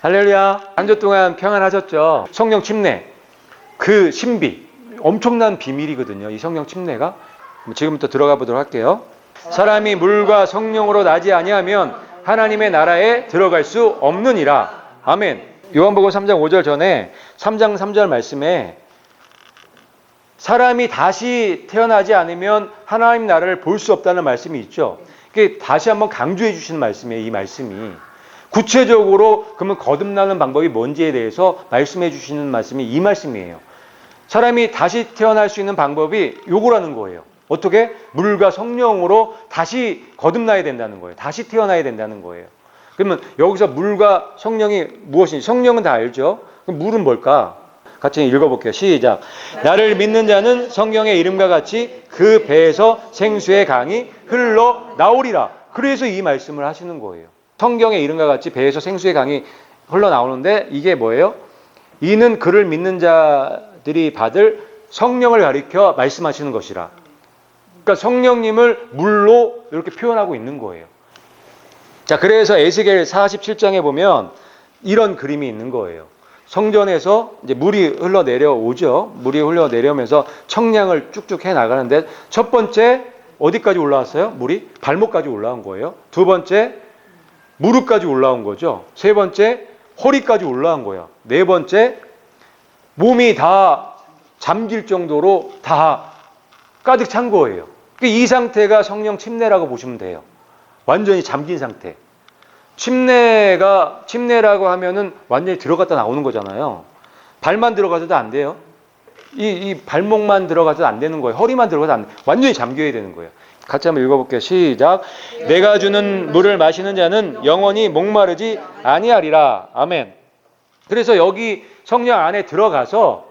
할렐루야. 한 주 동안 평안하셨죠? 성령 침례, 그 신비, 엄청난 비밀이거든요. 이 성령 침례가. 지금부터 들어가 보도록 할게요. 사람이 물과 성령으로 나지 아니하면 하나님의 나라에 들어갈 수 없느니라. 아멘. 요한복음 3장 5절 전에 3장 3절 말씀에 사람이 다시 태어나지 않으면 하나님 나라를 볼 수 없다는 말씀이 있죠. 이게 다시 한번 강조해 주시는 말씀이에요. 이 말씀이. 구체적으로 그러면 거듭나는 방법이 뭔지에 대해서 말씀해 주시는 말씀이 이 말씀이에요. 사람이 다시 태어날 수 있는 방법이 요거라는 거예요. 어떻게? 물과 성령으로 다시 거듭나야 된다는 거예요. 다시 태어나야 된다는 거예요. 그러면 여기서 물과 성령이 무엇인지, 성령은 다 알죠? 그럼 물은 뭘까? 같이 읽어볼게요. 시작. 나를 믿는 자는 성령의 이름과 같이 그 배에서 생수의 강이 흘러나오리라. 그래서 이 말씀을 하시는 거예요. 성경의 이름과 같이 배에서 생수의 강이 흘러나오는데 이게 뭐예요? 이는 그를 믿는 자들이 받을 성령을 가리켜 말씀하시는 것이라. 그러니까 성령님을 물로 이렇게 표현하고 있는 거예요. 자, 그래서 에스겔 47장에 보면 이런 그림이 있는 거예요. 성전에서 이제 물이 흘러내려오죠. 물이 흘러내려오면서 청량을 쭉쭉 해 나가는데 첫 번째 어디까지 올라왔어요? 물이 발목까지 올라온 거예요. 두 번째 무릎까지 올라온 거죠. 세 번째 허리까지 올라온 거예요. 네 번째 몸이 다 잠길 정도로 다 가득 찬 거예요. 이 상태가 성령 침례라고 보시면 돼요. 완전히 잠긴 상태. 침례라고 하면은 완전히 들어갔다 나오는 거잖아요. 발만 들어가서도 안 돼요. 이 발목만 들어가서도 안 되는 거예요. 허리만 들어가서 안 돼요. 완전히 잠겨야 되는 거예요. 같이 한번 읽어볼게요. 시작. 내가 주는 물을 마시는 자는 영원히 목마르지 아니하리라. 아멘. 그래서 여기 성령 안에 들어가서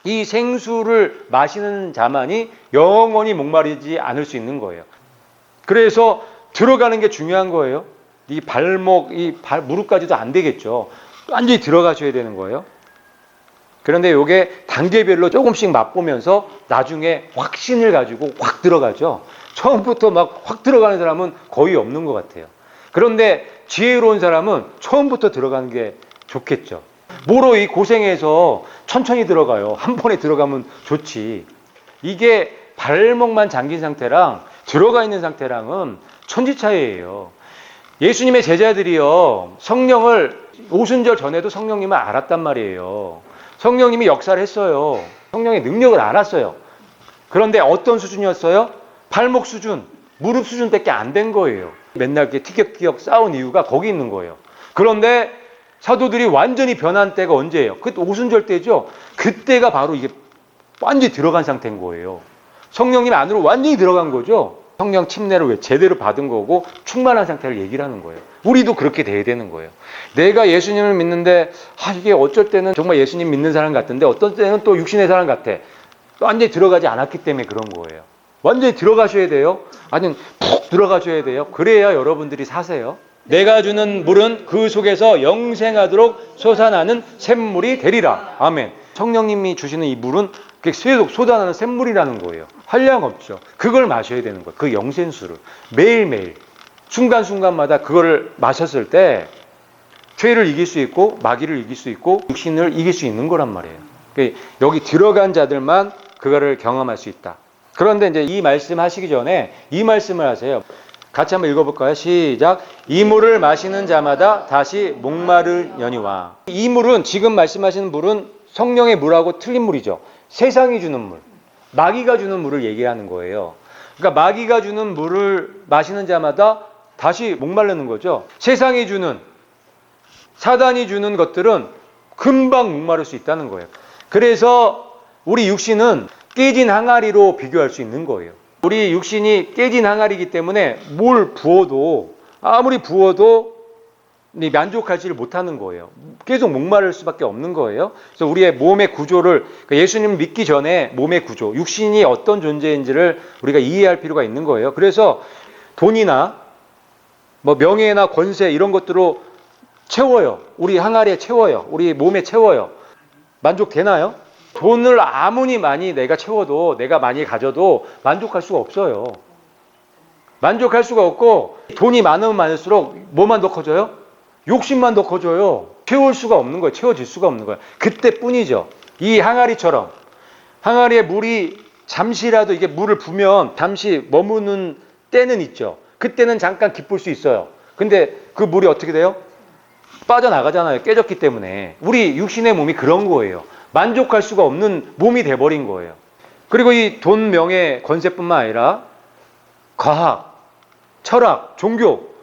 이 생수를 마시는 자만이 영원히 목마르지 않을 수 있는 거예요. 그래서 들어가는 게 중요한 거예요. 이 발목, 무릎까지도 안 되겠죠. 완전히 들어가셔야 되는 거예요. 그런데 이게 단계별로 조금씩 맛보면서 나중에 확신을 가지고 확 들어가죠. 처음부터 막 확 들어가는 사람은 거의 없는 것 같아요. 그런데 지혜로운 사람은 처음부터 들어가는 게 좋겠죠. 뭐로 이 고생해서 천천히 들어가요. 한 번에 들어가면 좋지. 이게 발목만 잠긴 상태랑 들어가 있는 상태랑은 천지 차이예요. 예수님의 제자들이요, 성령을 오순절 전에도 성령님을 알았단 말이에요. 성령님이 역사를 했어요. 성령의 능력을 알았어요. 그런데 어떤 수준이었어요? 발목 수준, 무릎 수준밖에 안 된 거예요. 맨날 이렇게 티격태격 싸운 이유가 거기 있는 거예요. 그런데 사도들이 완전히 변한 때가 언제예요? 그 오순절 때죠. 그때가 바로 이게 완전히 들어간 상태인 거예요. 성령님 안으로 완전히 들어간 거죠. 성령 침례를 왜 제대로 받은 거고 충만한 상태를 얘기를 하는 거예요. 우리도 그렇게 돼야 되는 거예요. 내가 예수님을 믿는데 이게 어쩔 때는 정말 예수님 믿는 사람 같은데 어떤 때는 또 육신의 사람 같아. 완전히 들어가지 않았기 때문에 그런 거예요. 완전히 들어가셔야 돼요. 아니면 푹 들어가셔야 돼요. 그래야 여러분들이 사세요. 내가 주는 물은 그 속에서 영생하도록 솟아나는 샘물이 되리라. 아멘. 성령님이 주시는 이 물은 계속 쏟아나는 샘물이라는 거예요. 한량 없죠. 그걸 마셔야 되는 거예요. 그 영생수를 매일매일 순간순간마다 그거를 마셨을 때 죄를 이길 수 있고 마귀를 이길 수 있고 육신을 이길 수 있는 거란 말이에요. 여기 들어간 자들만 그거를 경험할 수 있다. 그런데 이제 이 말씀 하시기 전에 이 말씀을 하세요. 같이 한번 읽어볼까요? 시작. 이 물을 마시는 자마다 다시 목마르려니와. 이 물은 지금 말씀하시는 물은 성령의 물하고 틀린 물이죠. 세상이 주는 물, 마귀가 주는 물을 얘기하는 거예요. 그러니까 마귀가 주는 물을 마시는 자마다 다시 목마르는 거죠. 세상이 주는, 사단이 주는 것들은 금방 목마를 수 있다는 거예요. 그래서 우리 육신은 깨진 항아리로 비교할 수 있는 거예요. 우리 육신이 깨진 항아리이기 때문에 뭘 부어도 아무리 부어도 만족하지를 못하는 거예요. 계속 목마를 수밖에 없는 거예요. 그래서 우리의 몸의 구조를 예수님 믿기 전에 몸의 구조, 육신이 어떤 존재인지를 우리가 이해할 필요가 있는 거예요. 그래서 돈이나 뭐 명예나 권세 이런 것들로 채워요. 우리 항아리에 채워요. 우리 몸에 채워요. 만족되나요? 돈을 아무리 많이 내가 채워도 내가 많이 가져도 만족할 수가 없어요. 만족할 수가 없고 돈이 많으면 많을수록 뭐만 더 커져요? 욕심만 더 커져요. 채울 수가 없는 거예요. 채워질 수가 없는 거예요. 그때뿐이죠. 이 항아리처럼 항아리에 물이 잠시라도 이게 물을 부면 잠시 머무는 때는 있죠. 그때는 잠깐 기쁠 수 있어요. 근데 그 물이 어떻게 돼요? 빠져나가잖아요. 깨졌기 때문에. 우리 육신의 몸이 그런 거예요. 만족할 수가 없는 몸이 돼버린 거예요. 그리고 이 돈, 명예, 권세뿐만 아니라 과학, 철학, 종교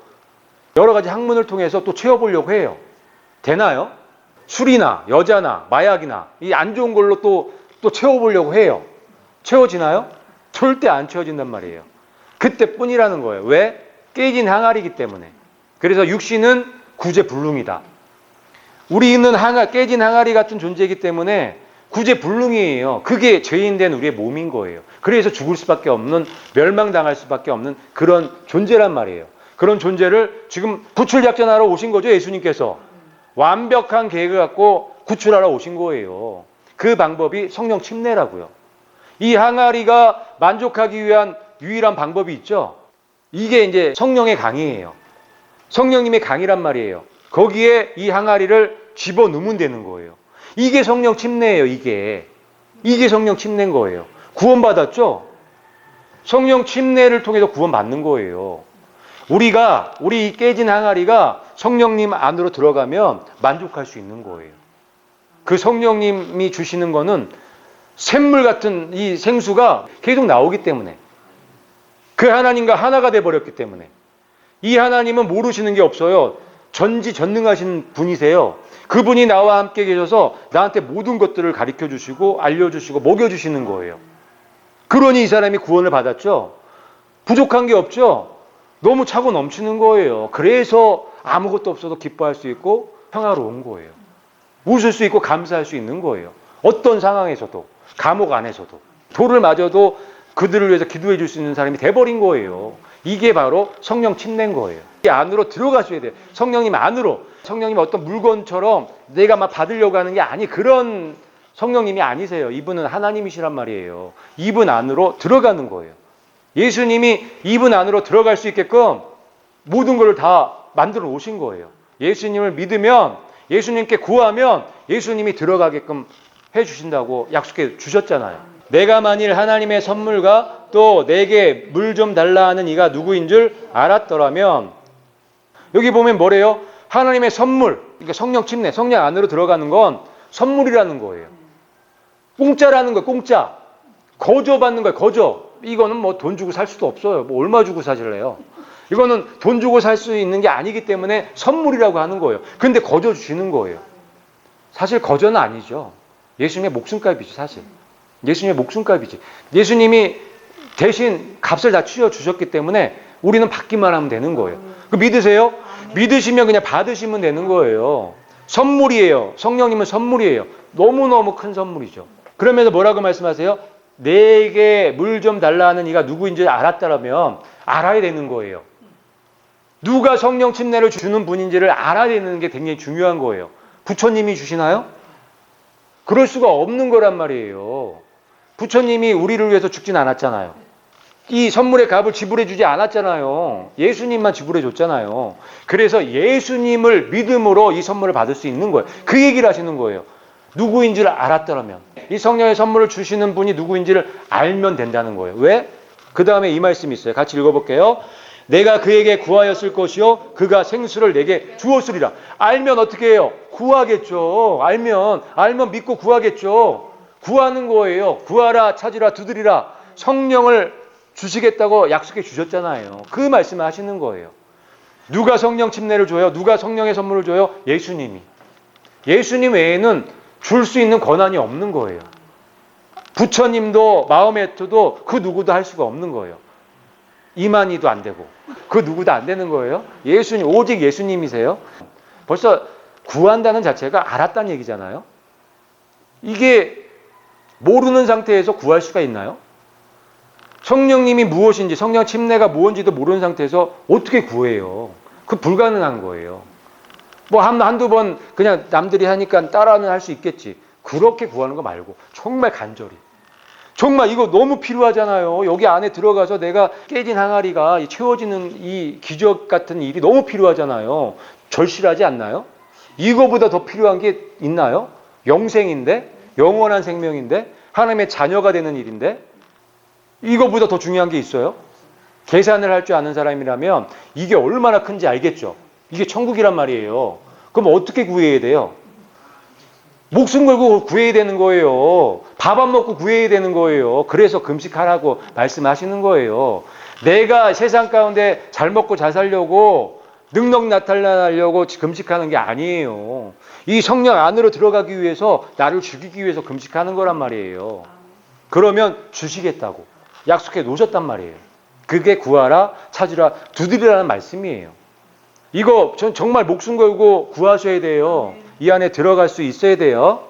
여러 가지 학문을 통해서 또 채워보려고 해요. 되나요? 술이나 여자나 마약이나 이 안 좋은 걸로 또 채워보려고 해요. 채워지나요? 절대 안 채워진단 말이에요. 그때뿐이라는 거예요. 왜? 깨진 항아리이기 때문에. 그래서 육신은 구제불능이다. 우리는 깨진 항아리 같은 존재이기 때문에 구제불능이에요. 그게 죄인된 우리의 몸인 거예요. 그래서 죽을 수밖에 없는, 멸망당할 수밖에 없는 그런 존재란 말이에요. 그런 존재를 지금 구출작전하러 오신 거죠, 예수님께서. 완벽한 계획을 갖고 구출하러 오신 거예요. 그 방법이 성령 침례라고요. 이 항아리가 만족하기 위한 유일한 방법이 있죠. 이게 이제 성령의 강이에요. 성령님의 강이란 말이에요. 거기에 이 항아리를 집어넣으면 되는 거예요. 이게 성령 침례예요. 이게 성령 침례인 거예요. 구원받았죠? 성령 침례를 통해서 구원받는 거예요. 우리 이 깨진 항아리가 성령님 안으로 들어가면 만족할 수 있는 거예요. 그 성령님이 주시는 거는 샘물 같은 이 생수가 계속 나오기 때문에, 그 하나님과 하나가 돼버렸기 때문에. 이 하나님은 모르시는 게 없어요. 전지전능하신 분이세요. 그분이 나와 함께 계셔서 나한테 모든 것들을 가르쳐 주시고 알려주시고 먹여주시는 거예요. 그러니 이 사람이 구원을 받았죠. 부족한 게 없죠. 너무 차고 넘치는 거예요. 그래서 아무것도 없어도 기뻐할 수 있고 평화로운 거예요. 웃을 수 있고 감사할 수 있는 거예요. 어떤 상황에서도, 감옥 안에서도, 돌을 맞아도 그들을 위해서 기도해 줄 수 있는 사람이 돼버린 거예요. 이게 바로 성령 침례인 거예요. 이 안으로 들어가셔야 돼요. 성령님 안으로. 성령님이 어떤 물건처럼 내가 막 받으려고 하는 게 그런 성령님이 아니세요. 이분은 하나님이시란 말이에요. 이분 안으로 들어가는 거예요. 예수님이 이분 안으로 들어갈 수 있게끔 모든 걸 다 만들어 놓으신 거예요. 예수님을 믿으면, 예수님께 구하면 예수님이 들어가게끔 해주신다고 약속해 주셨잖아요. 내가 만일 하나님의 선물과 또 내게 물 좀 달라 하는 이가 누구인 줄 알았더라면, 여기 보면 뭐래요? 하나님의 선물, 그러니까 성령 침례, 성령 안으로 들어가는 건 선물이라는 거예요. 공짜라는 거예요. 공짜. 거저 받는 거예요. 거저. 이거는 뭐 돈 주고 살 수도 없어요. 뭐 얼마 주고 사실래요? 이거는 돈 주고 살 수 있는 게 아니기 때문에 선물이라고 하는 거예요. 근데 거저 주시는 거예요. 사실 거저는 아니죠. 예수님의 목숨값이지, 사실. 예수님의 목숨값이지. 예수님이 대신 값을 다 치워 주셨기 때문에 우리는 받기만 하면 되는 거예요. 그 믿으세요? 믿으시면 그냥 받으시면 되는 거예요. 선물이에요. 성령님은 선물이에요. 너무너무 큰 선물이죠. 그러면서 뭐라고 말씀하세요? 내게 물 좀 달라 하는 이가 누구인지 알았다라면 알아야 되는 거예요. 누가 성령 침례를 주는 분인지를 알아야 되는 게 굉장히 중요한 거예요. 부처님이 주시나요? 그럴 수가 없는 거란 말이에요. 부처님이 우리를 위해서 죽진 않았잖아요. 이 선물의 값을 지불해 주지 않았잖아요. 예수님만 지불해 줬잖아요. 그래서 예수님을 믿음으로 이 선물을 받을 수 있는 거예요. 그 얘기를 하시는 거예요. 누구인지를 알았더라면. 이 성령의 선물을 주시는 분이 누구인지를 알면 된다는 거예요. 왜? 그 다음에 이 말씀이 있어요. 같이 읽어볼게요. 내가 그에게 구하였을 것이요 그가 생수를 내게 주었으리라. 알면 어떻게 해요? 구하겠죠. 알면 믿고 구하겠죠. 구하는 거예요. 구하라, 찾으라, 두드리라. 성령을 주시겠다고 약속해 주셨잖아요. 그 말씀을 하시는 거예요. 누가 성령 침례를 줘요? 누가 성령의 선물을 줘요? 예수님이. 예수님 외에는 줄 수 있는 권한이 없는 거예요. 부처님도 마호메트도 그 누구도 할 수가 없는 거예요. 이만희도 안 되고 그 누구도 안 되는 거예요. 예수님, 오직 예수님이세요. 벌써 구한다는 자체가 알았다는 얘기잖아요. 이게 모르는 상태에서 구할 수가 있나요? 성령님이 무엇인지, 성령 침례가 무엇인지도 모르는 상태에서 어떻게 구해요? 그 불가능한 거예요. 뭐 한두 번 그냥 남들이 하니까 따라는 할 수 있겠지. 그렇게 구하는 거 말고 정말 간절히. 정말 이거 너무 필요하잖아요. 여기 안에 들어가서 내가 깨진 항아리가 채워지는 이 기적 같은 일이 너무 필요하잖아요. 절실하지 않나요? 이거보다 더 필요한 게 있나요? 영생인데, 영원한 생명인데, 하나님의 자녀가 되는 일인데, 이거보다 더 중요한 게 있어요? 계산을 할 줄 아는 사람이라면 이게 얼마나 큰지 알겠죠? 이게 천국이란 말이에요. 그럼 어떻게 구해야 돼요? 목숨 걸고 구해야 되는 거예요. 밥 안 먹고 구해야 되는 거예요. 그래서 금식하라고 말씀하시는 거예요. 내가 세상 가운데 잘 먹고 잘 살려고 능력 나타내려고 금식하는 게 아니에요. 이 성령 안으로 들어가기 위해서 나를 죽이기 위해서 금식하는 거란 말이에요. 그러면 주시겠다고 약속해 놓으셨단 말이에요. 그게 구하라, 찾으라, 두드리라는 말씀이에요. 이거 전 정말 목숨 걸고 구하셔야 돼요. 이 안에 들어갈 수 있어야 돼요.